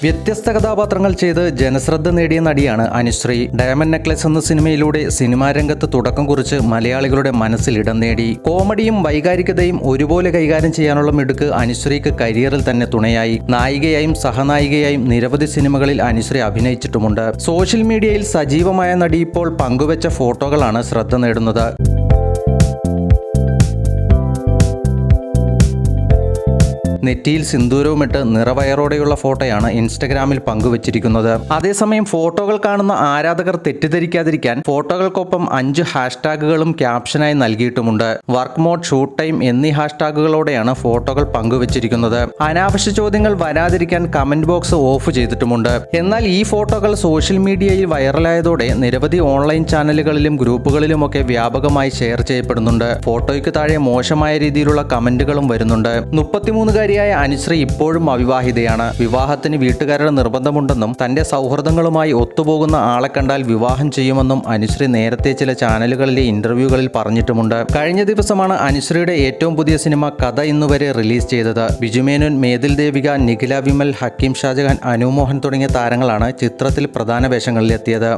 വ്യത്യസ്ത കഥാപാത്രങ്ങൾ ചെയ്ത് ജനശ്രദ്ധ നേടിയ നടിയാണ് അനുശ്രീ. ഡയമണ്ട് നെക്ലസ് എന്ന സിനിമയിലൂടെ സിനിമാ രംഗത്ത് തുടക്കം കുറിച്ച് മലയാളികളുടെ മനസ്സിൽ ഇടം നേടി. കോമഡിയും വൈകാരികതയും ഒരുപോലെ കൈകാര്യം ചെയ്യാനുള്ള മിടുക്ക് അനുശ്രീക്ക് കരിയറിൽ തന്നെ തുണയായി. നായികയായും സഹനായികയായും നിരവധി സിനിമകളിൽ അനുശ്രീ അഭിനയിച്ചിട്ടുമുണ്ട്. സോഷ്യൽ മീഡിയയിൽ സജീവമായ നടി ഇപ്പോൾ പങ്കുവച്ച ഫോട്ടോകളാണ് ശ്രദ്ധ നേടുന്നത്. നെറ്റിയിൽ സിന്ദൂരവുമിട്ട് നിറവയറോടെയുള്ള ഫോട്ടോയാണ് ഇൻസ്റ്റഗ്രാമിൽ പങ്കുവച്ചിരിക്കുന്നത്. അതേസമയം ഫോട്ടോകൾ കാണുന്ന ആരാധകർ തെറ്റിദ്ധരിക്കാതിരിക്കാൻ ഫോട്ടോകൾക്കൊപ്പം 5 ഹാഷ്ടാഗുകളും ക്യാപ്ഷനായി നൽകിയിട്ടുമുണ്ട്. വർക്ക് മോഡ്, ഷൂട്ട് ടൈം എന്നീ ഹാഷ്ടാഗുകളോടെയാണ് ഫോട്ടോകൾ പങ്കുവച്ചിരിക്കുന്നത്. അനാവശ്യ ചോദ്യങ്ങൾ വരാതിരിക്കാൻ കമന്റ് ബോക്സ് ഓഫ് ചെയ്തിട്ടുമുണ്ട്. എന്നാൽ ഈ ഫോട്ടോകൾ സോഷ്യൽ മീഡിയയിൽ വൈറലായതോടെ നിരവധി ഓൺലൈൻ ചാനലുകളിലും ഗ്രൂപ്പുകളിലുമൊക്കെ വ്യാപകമായി ഷെയർ ചെയ്യപ്പെടുന്നുണ്ട്. ഫോട്ടോയ്ക്ക് താഴെ മോശമായ രീതിയിലുള്ള കമന്റുകളും വരുന്നുണ്ട്. 33 അനുശ്രീ ഇപ്പോഴും അവിവാഹിതയാണ്. വിവാഹത്തിന് വീട്ടുകാരുടെ നിർബന്ധമുണ്ടെന്നും തന്റെ സൗഹൃദങ്ങളുമായി ഒത്തുപോകുന്ന ആളെ കണ്ടാൽ വിവാഹം ചെയ്യുമെന്നും അനുശ്രീ നേരത്തെ ചില ചാനലുകളിലെ ഇന്റർവ്യൂകളിൽ പറഞ്ഞിട്ടുമുണ്ട്. കഴിഞ്ഞ ദിവസമാണ് അനുശ്രീയുടെ ഏറ്റവും പുതിയ സിനിമ കഥ ഇന്നുവരെ റിലീസ് ചെയ്തത്. ബിജുമേനോൻ, മേതിൽ ദേവിക, നിഖില വിമൽ, ഹക്കീം ഷാജഹാൻ, അനു മോഹൻ തുടങ്ങിയ താരങ്ങളാണ് ചിത്രത്തിൽ പ്രധാന വേഷങ്ങളിലെത്തിയത്.